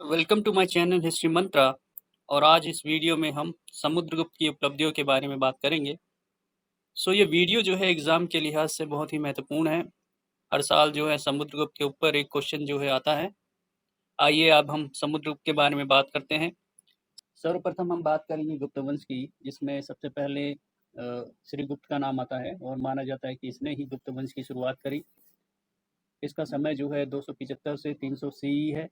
Welcome to my channel history Mantra. और आज इस वीडियो में हम समुद्रगुप्त की उपलब्धियों के बारे में बात करेंगे। ये वीडियो जो है एग्ज़ाम के लिहाज से बहुत ही महत्वपूर्ण है। हर साल जो है समुद्रगुप्त के ऊपर एक क्वेश्चन जो है आता है। आइए अब हम समुद्रगुप्त के बारे में बात करते हैं। सर्वप्रथम हम बात करेंगे गुप्त वंश की, जिसमें सबसे पहले श्रीगुप्त का नाम आता है और माना जाता है कि इसने ही गुप्त वंश की शुरुआत करी। इसका समय जो है 275 से 300 सीई है।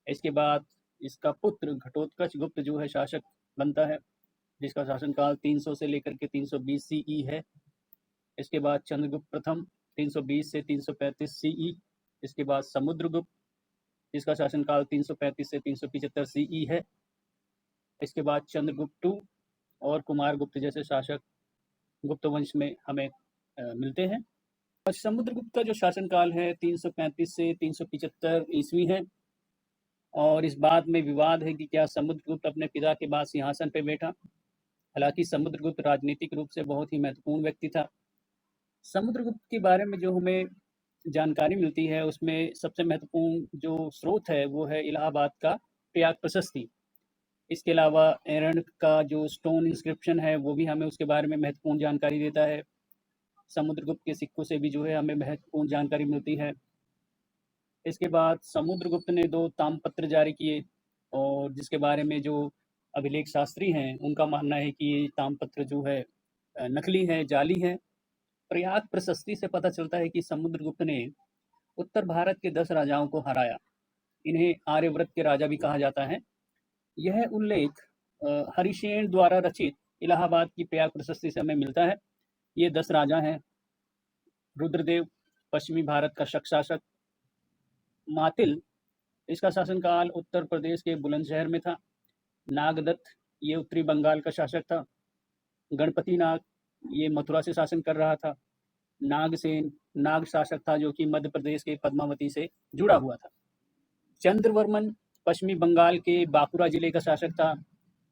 इसके बाद इसका पुत्र घटोत्कच गुप्त जो है शासक बनता है, जिसका शासनकाल 300 से लेकर के 320 सीई है। इसके बाद चंद्रगुप्त प्रथम 320 से 335 सीई। इसके बाद समुद्रगुप्त, जिसका शासनकाल 335 से 375 सीई है। इसके बाद चंद्रगुप्त टू और कुमारगुप्त जैसे शासक गुप्त वंश में हमें मिलते हैं। और समुद्रगुप्त का जो शासनकाल है 335 से 375 ईस्वी है। और इस बात में विवाद है कि क्या समुद्रगुप्त अपने पिता के बाद सिंहासन पर बैठा। हालांकि समुद्रगुप्त राजनीतिक रूप से बहुत ही महत्वपूर्ण व्यक्ति था। समुद्रगुप्त के बारे में जो हमें जानकारी मिलती है उसमें सबसे महत्वपूर्ण जो स्रोत है वो है इलाहाबाद का प्रयाग प्रशस्ति। इसके अलावा एरंड का जो स्टोन इंस्क्रिप्शन है वो भी हमें उसके बारे में महत्वपूर्ण जानकारी देता है। समुद्रगुप्त के सिक्कों से भी जो है हमें महत्वपूर्ण जानकारी मिलती है। इसके बाद समुद्रगुप्त ने 2 ताम्रपत्र जारी किए और जिसके बारे में जो अभिलेख शास्त्री हैं उनका मानना है कि ये ताम्रपत्र जो है नकली है, जाली है। प्रयाग प्रशस्ति से पता चलता है कि समुद्रगुप्त ने उत्तर भारत के 10 राजाओं को हराया। इन्हें आर्यव्रत के राजा भी कहा जाता है। यह उल्लेख हरिसेन द्वारा रचित इलाहाबाद की प्रयाग प्रशस्ति से हमें मिलता है। ये 10 राजा हैं। रुद्रदेव पश्चिमी भारत का शक शासक। मातिल, इसका शासनकाल उत्तर प्रदेश के बुलंदशहर में था। नागदत्त, ये उत्तरी बंगाल का शासक था। गणपति नाग, ये मथुरा से शासन कर रहा था। नागसेन, नाग शासक था जो कि मध्य प्रदेश के पद्मावती से जुड़ा हुआ था। चंद्रवर्मन, पश्चिमी बंगाल के बांकुरा जिले का शासक था।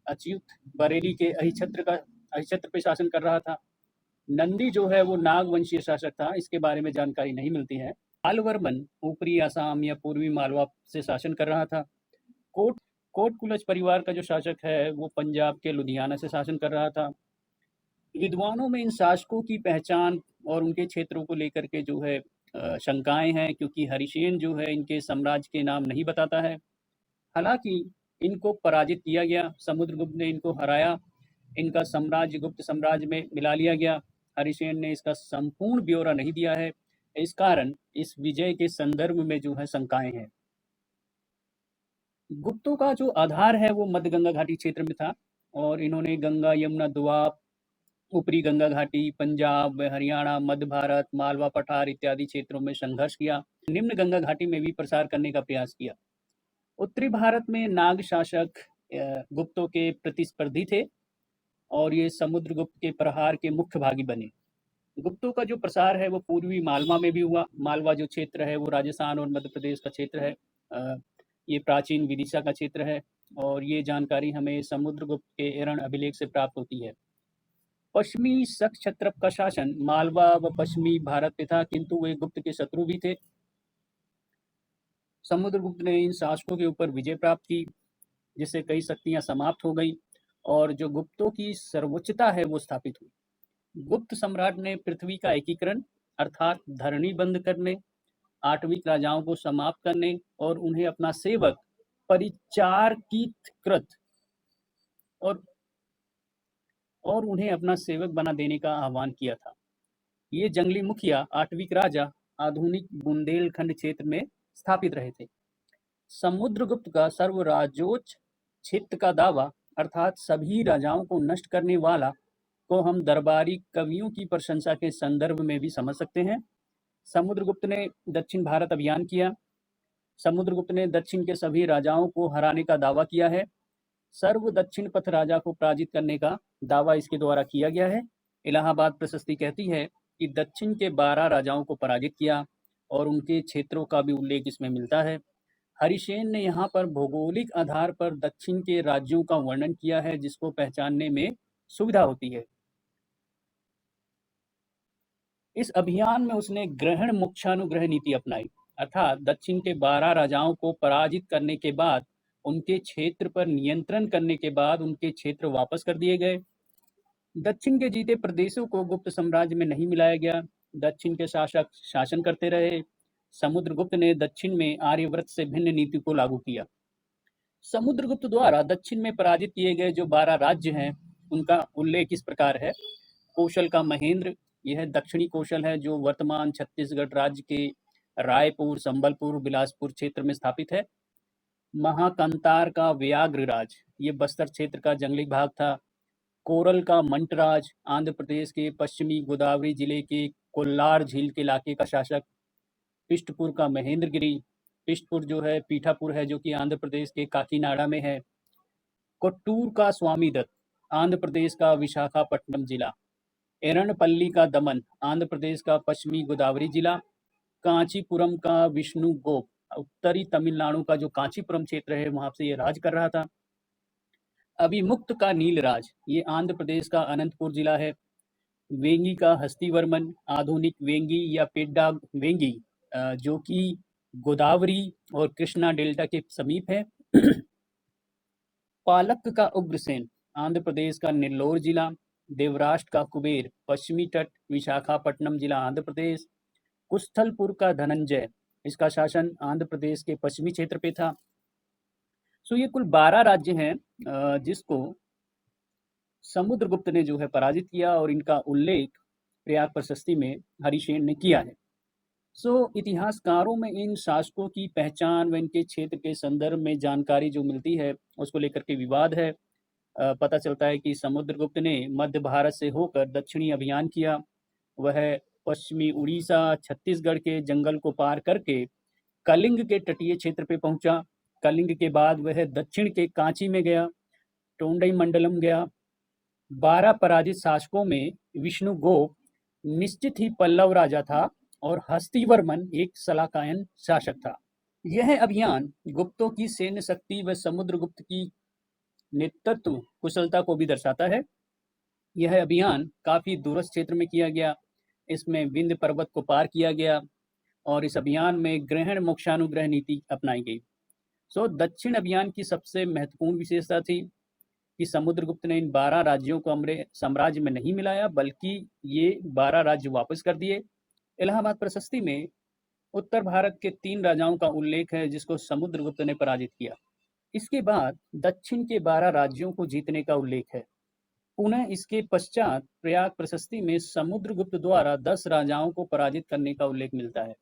अच्युत, बरेली के अहिछत्र पे शासन कर रहा था। नंदी जो है वो नाग वंशीय शासक था, इसके बारे में जानकारी नहीं मिलती है। पालवर्मन ऊपरी असम या पूर्वी मालवा से शासन कर रहा था। कोटकुलच परिवार का जो शासक है वो पंजाब के लुधियाना से शासन कर रहा था। विद्वानों में इन शासकों की पहचान और उनके क्षेत्रों को लेकर के जो है शंकाएं हैं, क्योंकि हरिसेन जो है इनके साम्राज्य के नाम नहीं बताता है। हालांकि इनको पराजित किया गया, समुद्रगुप्त ने इनको हराया, इनका साम्राज्य गुप्त साम्राज्य में मिला लिया गया। हरिसेन ने इसका संपूर्ण ब्यौरा नहीं दिया है। इस कारण इस विजय के संदर्भ में जो है शंकाएं हैं। गुप्तों का जो आधार है वो मध्य गंगा घाटी क्षेत्र में था और इन्होंने गंगा, यमुना, दोआब, ऊपरी गंगा घाटी, पंजाब, हरियाणा, मध्य भारत, मालवा पठार इत्यादि क्षेत्रों में संघर्ष किया। निम्न गंगा घाटी में भी प्रसार करने का प्रयास किया। उत्तरी भारत में नाग शासक गुप्तों के प्रतिस्पर्धी थे और ये समुद्रगुप्त के प्रहार के मुख्य भागी बने। गुप्तों का जो प्रसार है वो पूर्वी मालवा में भी हुआ। मालवा जो क्षेत्र है वो राजस्थान और मध्य प्रदेश का क्षेत्र है। ये प्राचीन विदिशा का क्षेत्र है और ये जानकारी हमें समुद्रगुप्त के एरन अभिलेख से प्राप्त होती है। पश्चिमी शक क्षत्रप का शासन मालवा व पश्चिमी भारत पे था, किंतु वे गुप्त के शत्रु भी थे। समुद्रगुप्त ने इन शासकों के ऊपर विजय प्राप्त की, जिससे कई शक्तियां समाप्त हो गई और जो गुप्तों की सर्वोच्चता है वो स्थापित हुई। गुप्त सम्राट ने पृथ्वी का एकीकरण अर्थात धरणी बंद करने, आठवीं राजाओं को समाप्त करने और उन्हें अपना सेवक परिचारकीकृत और उन्हें अपना सेवक बना देने का आह्वान किया था। ये जंगली मुखिया आठवीं राजा आधुनिक बुंदेलखंड क्षेत्र में स्थापित रहे थे। समुद्रगुप्त का सर्वराजोच्च क्षेत्र का दावा अर्थात सभी राजाओं को नष्ट करने वाला को हम दरबारी कवियों की प्रशंसा के संदर्भ में भी समझ सकते हैं। समुद्रगुप्त ने दक्षिण भारत अभियान किया। समुद्रगुप्त ने दक्षिण के सभी राजाओं को हराने का दावा किया है। सर्व दक्षिण पथ राजा को पराजित करने का दावा इसके द्वारा किया गया है। इलाहाबाद प्रशस्ति कहती है कि दक्षिण के 12 राजाओं को पराजित किया और उनके क्षेत्रों का भी उल्लेख इसमें मिलता है। हरिसेन ने यहाँ पर भौगोलिक आधार पर दक्षिण के राज्यों का वर्णन किया है, जिसको पहचानने में सुविधा होती है। इस अभियान में उसने ग्रहण मोक्षानुग्रह नीति अपनाई अर्थात दक्षिण के 12 राजाओं को पराजित करने के बाद, उनके क्षेत्र पर नियंत्रण करने के बाद उनके क्षेत्र वापस कर दिए गए। दक्षिण के जीते प्रदेशों को गुप्त साम्राज्य में नहीं मिलाया गया। दक्षिण के शासक शासन करते रहे। समुद्रगुप्त ने दक्षिण में आर्यव्रत से भिन्न नीति को लागू किया। समुद्रगुप्त द्वारा दक्षिण में पराजित किए गए जो 12 राज्य हैं, उनका उल्लेख इस प्रकार है। कौशल का महेंद्र, यह दक्षिणी कौशल है जो वर्तमान छत्तीसगढ़ राज्य के रायपुर, संबलपुर, बिलासपुर क्षेत्र में स्थापित है। महाकंतार का व्याघ्रराज, ये बस्तर क्षेत्र का जंगली भाग था। कोरल का मंटराज, आंध्र प्रदेश के पश्चिमी गोदावरी जिले के कोल्लार झील के इलाके का शासक। पिष्टपुर का महेंद्रगिरी, पिष्टपुर जो है पीठापुर है जो कि आंध्र प्रदेश के काकीनाडा में है। कोट्टूर का स्वामीदत्त, आंध्र प्रदेश का विशाखापट्टनम जिला। एरणपल्ली का दमन, आंध्र प्रदेश का पश्चिमी गोदावरी जिला। कांचीपुरम का विष्णुगोप, उत्तरी तमिलनाडु का जो कांचीपुरम क्षेत्र है वहां से ये राज कर रहा था। अभिमुक्त का नीलराज, ये आंध्र प्रदेश का अनंतपुर जिला है। वेंगी का हस्तिवर्मन, आधुनिक वेंगी या पेड्डा वेंगी, जो कि गोदावरी और कृष्णा डेल्टा के समीप है। पालक का उग्रसेन, आंध्र प्रदेश का नेल्लोर जिला। देवराष्ट्र का कुबेर, पश्चिमी तट, विशाखापट्टनम जिला, आंध्र प्रदेश। कुस्थलपुर का धनंजय, इसका शासन आंध्र प्रदेश के पश्चिमी क्षेत्र पे था। सो ये कुल 12 राज्य हैं जिसको समुद्रगुप्त ने जो है पराजित किया और इनका उल्लेख प्रयाग प्रशस्ति में हरिशेन ने किया है। इतिहासकारों में इन शासकों की पहचान व इनके क्षेत्र के संदर्भ में जानकारी जो मिलती है उसको लेकर के विवाद है। पता चलता है कि समुद्रगुप्त ने मध्य भारत से होकर दक्षिणी अभियान किया। वह पश्चिमी उड़ीसा, छत्तीसगढ़ के जंगल को पार करके कलिंग के तटीय क्षेत्र पे पहुंचा। कलिंग के बाद वह दक्षिण के कांची में गया, टोंडई मंडलम गया। 12 पराजित शासकों में विष्णुगोप निश्चित ही पल्लव राजा था और हस्तिवर्मन एक सलाकायन शासक था। यह अभियान गुप्तों की सैन्य शक्ति व समुद्रगुप्त की नेतृत्व कुशलता को भी दर्शाता है। यह अभियान काफी दूरस्थ क्षेत्र में किया गया। इसमें विंध्य पर्वत को पार किया गया और इस अभियान में ग्रहण मोक्षानुग्रह नीति अपनाई गई। दक्षिण अभियान की सबसे महत्वपूर्ण विशेषता थी कि समुद्रगुप्त ने इन 12 राज्यों को अपने साम्राज्य में नहीं मिलाया, बल्कि ये 12 राज्य वापस कर दिए। इलाहाबाद प्रशस्ति में उत्तर भारत के 3 राजाओं का उल्लेख है जिसको समुद्रगुप्त ने पराजित किया। इसके बाद दक्षिण के 12 राज्यों को जीतने का उल्लेख है। पुनः इसके पश्चात प्रयाग प्रशस्ति में समुद्रगुप्त द्वारा 10 राजाओं को पराजित करने का उल्लेख मिलता है।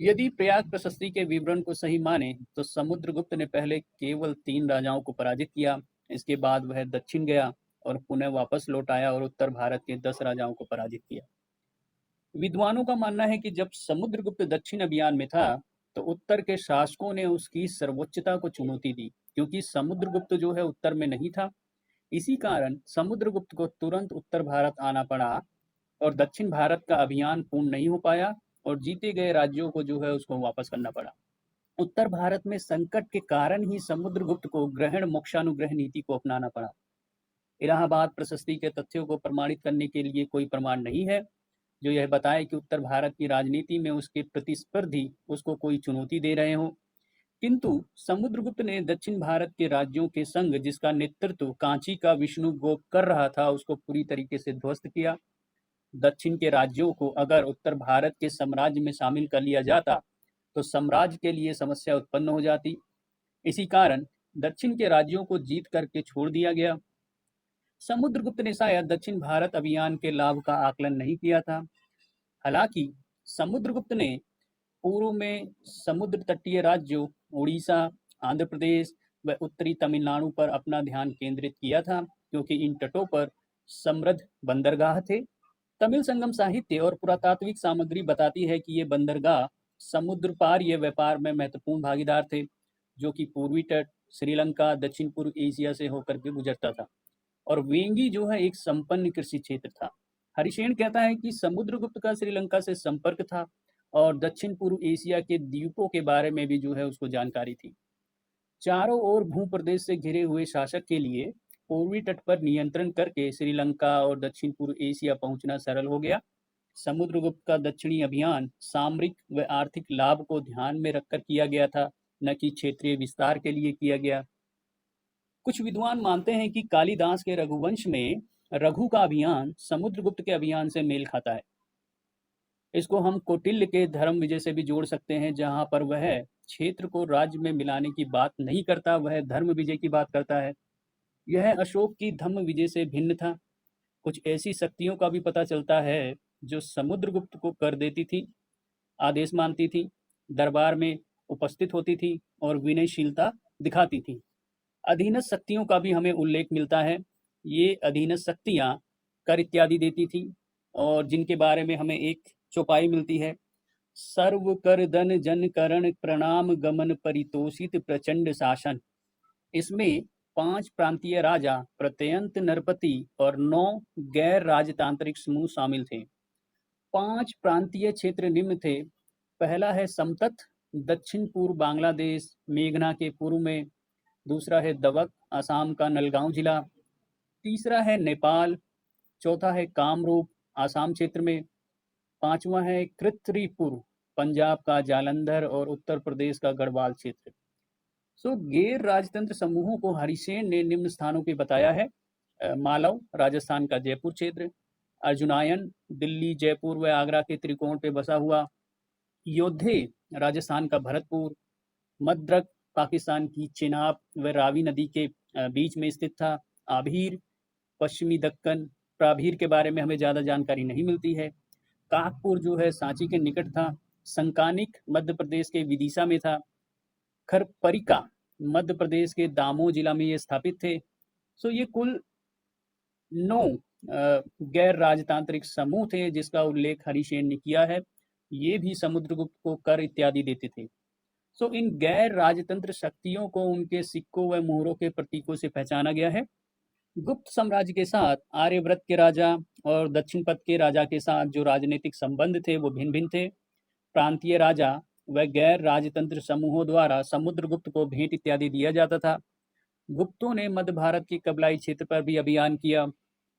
यदि प्रयाग प्रशस्ति के विवरण को सही माने तो समुद्रगुप्त ने पहले केवल 3 राजाओं को पराजित किया। इसके बाद वह दक्षिण गया और पुनः वापस लौट आया और उत्तर भारत के 10 राजाओं को पराजित किया। विद्वानों का मानना है कि जब समुद्रगुप्त दक्षिण अभियान में था तो उत्तर के शासकों ने उसकी सर्वोच्चता को चुनौती दी, क्योंकि समुद्रगुप्त जो है उत्तर में नहीं था। इसी कारण समुद्रगुप्त को तुरंत उत्तर भारत आना पड़ा और दक्षिण भारत का अभियान पूर्ण नहीं हो पाया और जीते गए राज्यों को जो है उसको वापस करना पड़ा। उत्तर भारत में संकट के कारण ही समुद्रगुप्त को ग्रहण मोक्षानुग्रह नीति को अपनाना पड़ा। इलाहाबाद प्रशस्ति के तथ्यों को प्रमाणित करने के लिए कोई प्रमाण नहीं है जो यह बताए कि उत्तर भारत की राजनीति में उसके प्रतिस्पर्धी उसको कोई चुनौती दे रहे हों। किंतु समुद्रगुप्त ने दक्षिण भारत के राज्यों के संग जिसका नेतृत्व कांची का विष्णुगोप कर रहा था उसको पूरी तरीके से ध्वस्त किया। दक्षिण के राज्यों को अगर उत्तर भारत के साम्राज्य में शामिल कर लिया जाता तो साम्राज्य के लिए समस्या उत्पन्न हो जाती। इसी कारण दक्षिण के राज्यों को जीत करके छोड़ दिया गया। समुद्रगुप्त ने शायद दक्षिण भारत अभियान के लाभ का आकलन नहीं किया था। हालांकि समुद्रगुप्त ने पूर्व में समुद्र तटीय राज्यों उड़ीसा, आंध्र प्रदेश व उत्तरी तमिलनाडु पर अपना ध्यान केंद्रित किया था, क्योंकि इन तटों पर समृद्ध बंदरगाह थे। तमिल संगम साहित्य और पुरातात्विक सामग्री बताती है कि ये बंदरगाह समुद्र पार ये व्यापार में महत्वपूर्ण भागीदार थे, जो कि पूर्वी तट, श्रीलंका, दक्षिण पूर्व एशिया से होकर के गुजरता था। और वेंगी जो है एक संपन्न कृषि क्षेत्र था। हरिशेन कहता है कि समुद्रगुप्त का श्रीलंका से संपर्क था और दक्षिण पूर्व एशिया के द्वीपों के बारे में भी जो है उसको जानकारी थी। चारों ओर भूप्रदेश से घिरे हुए शासक के लिए पूर्वी तट पर नियंत्रण करके श्रीलंका और दक्षिण पूर्व एशिया पहुंचना सरल हो गया। समुद्रगुप्त का दक्षिणी अभियान सामरिक व आर्थिक लाभ को ध्यान में रखकर किया गया था, न कि क्षेत्रीय विस्तार के लिए किया गया। कुछ विद्वान मानते हैं कि कालिदास के रघुवंश में रघु का अभियान समुद्रगुप्त के अभियान से मेल खाता है। इसको हम कौटिल्य के धर्म विजय से भी जोड़ सकते हैं, जहां पर वह क्षेत्र को राज्य में मिलाने की बात नहीं करता, वह धर्म विजय की बात करता है। यह अशोक की धम्म विजय से भिन्न था। कुछ ऐसी शक्तियों का भी पता चलता है जो समुद्रगुप्त को कर देती थी, आदेश मानती थी, दरबार में उपस्थित होती थी और विनयशीलता दिखाती थी। अधीनस्थ शक्तियों का भी हमें उल्लेख मिलता है। ये अधीनस्थ शक्तियाँ कर इत्यादि देती थी और जिनके बारे में हमें एक चौपाई मिलती है। सर्व कर धन जन करण प्रणाम गमन परितोषित प्रचंड शासन। इसमें 5 प्रांतीय राजा, प्रत्यंत नरपति और 9 गैर राजतांत्रिक समूह शामिल थे। 5 प्रांतीय क्षेत्र निम्न थे। पहला है समतट, दक्षिण पूर्व बांग्लादेश, मेघना के पूर्व में। दूसरा है दवक, असम का नलगांव जिला। तीसरा है नेपाल। चौथा है कामरूप, आसाम क्षेत्र में। पांचवा है कृत्रिपुर, पंजाब का जालंधर और उत्तर प्रदेश का गढ़वाल क्षेत्र। गैर राजतंत्र समूहों को हरिसेन ने निम्न स्थानों पे बताया है। मालव, राजस्थान का जयपुर क्षेत्र। अर्जुनायन, दिल्ली, जयपुर व आगरा के त्रिकोण पे बसा हुआ। योद्धे, राजस्थान का भरतपुर। मद्रक, पाकिस्तान की चेनाब व रावी नदी के बीच में स्थित था। आभीर, पश्चिमी दक्कन। प्राभीर के बारे में हमें ज़्यादा जानकारी नहीं मिलती है। काकपुर जो है सांची के निकट था। संकानिक, मध्य प्रदेश के विदिशा में था। खरपरिका, मध्य प्रदेश के दामोह जिला में ये स्थापित थे। ये कुल 9 गैर राजतांत्रिक समूह थे जिसका उल्लेख हरिसेन ने किया है। ये भी समुद्रगुप्त को कर इत्यादि देते थे। इन गैर राजतंत्र शक्तियों को उनके सिक्कों व मोहरों के प्रतीकों से पहचाना गया है। गुप्त साम्राज्य के साथ आर्यव्रत के राजा और दक्षिण पथ के राजा के साथ जो राजनीतिक संबंध थे वो भिन्न भिन्न थे। प्रांतीय राजा व गैर राजतंत्र समूहों द्वारा समुद्रगुप्त को भेंट इत्यादि दिया जाता था। गुप्तों ने मध्य भारत के कबलाई क्षेत्र पर भी अभियान किया।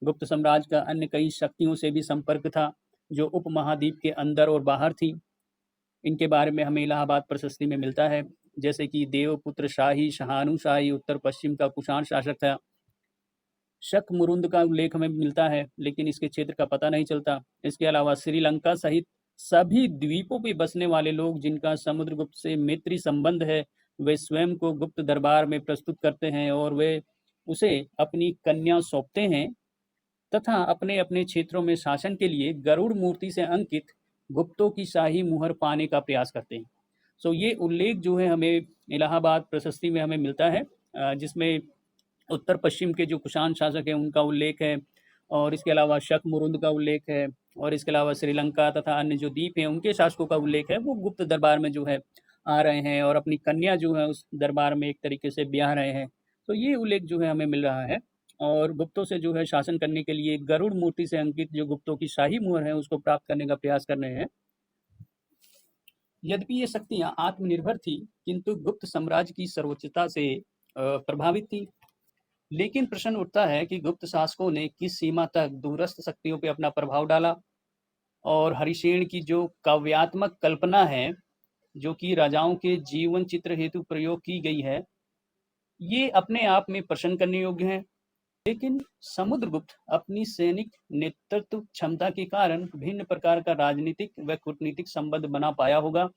गुप्त साम्राज्य का अन्य कई शक्तियों से भी संपर्क था जो उपमहाद्वीप के अंदर और बाहर थी। इनके बारे में हमें इलाहाबाद प्रशस्ति में मिलता है, जैसे कि देवपुत्र शाही, शाहानुशाही उत्तर पश्चिम का कुषाण शासक था। शक मुरुंद का उल्लेख हमें मिलता है, लेकिन इसके क्षेत्र का पता नहीं चलता। इसके अलावा श्रीलंका सहित सभी द्वीपों पे बसने वाले लोग जिनका समुद्रगुप्त से मैत्री संबंध है, वे स्वयं को गुप्त दरबार में प्रस्तुत करते हैं और वे उसे अपनी कन्या सौंपते हैं तथा अपने अपने क्षेत्रों में शासन के लिए गरुड़ मूर्ति से अंकित गुप्तों की शाही मुहर पाने का प्रयास करते हैं। ये उल्लेख जो है हमें इलाहाबाद प्रशस्ति में हमें मिलता है, जिसमें उत्तर पश्चिम के जो कुषाण शासक हैं उनका उल्लेख है और इसके अलावा शक मुरुंद का उल्लेख है और इसके अलावा श्रीलंका तथा अन्य जो द्वीप हैं उनके शासकों का उल्लेख है। वो गुप्त दरबार में जो है आ रहे हैं और अपनी कन्या जो है उस दरबार में एक तरीके से ब्याह रहे हैं। ये उल्लेख जो है हमें मिल रहा है और गुप्तों से जो है शासन करने के लिए गरुड़ मूर्ति से अंकित जो गुप्तों की शाही मुहर है उसको प्राप्त करने का प्रयास कर रहे हैं। यद्यपि ये शक्तियां आत्मनिर्भर थी, किंतु गुप्त साम्राज्य की सर्वोच्चता से प्रभावित थी। लेकिन प्रश्न उठता है कि गुप्त शासकों ने किस सीमा तक दूरस्थ शक्तियों पर अपना प्रभाव डाला और हरिसेन की जो काव्यात्मक कल्पना है जो कि राजाओं के जीवन चित्र हेतु प्रयोग की गई है, ये अपने आप में प्रश्न करने योग्य है। लेकिन समुद्रगुप्त अपनी सैनिक नेतृत्व क्षमता के कारण भिन्न प्रकार का राजनीतिक व कूटनीतिक संबंध बना पाया होगा,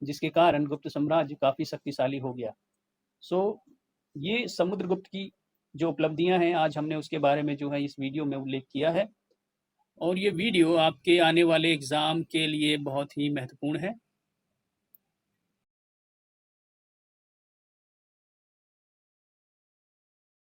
जिसके कारण गुप्त साम्राज्य काफी शक्तिशाली हो गया। ये समुद्रगुप्त की जो उपलब्धियां हैं आज हमने उसके बारे में जो है इस वीडियो में उल्लेख किया है और ये वीडियो आपके आने वाले एग्जाम के लिए बहुत ही महत्वपूर्ण है।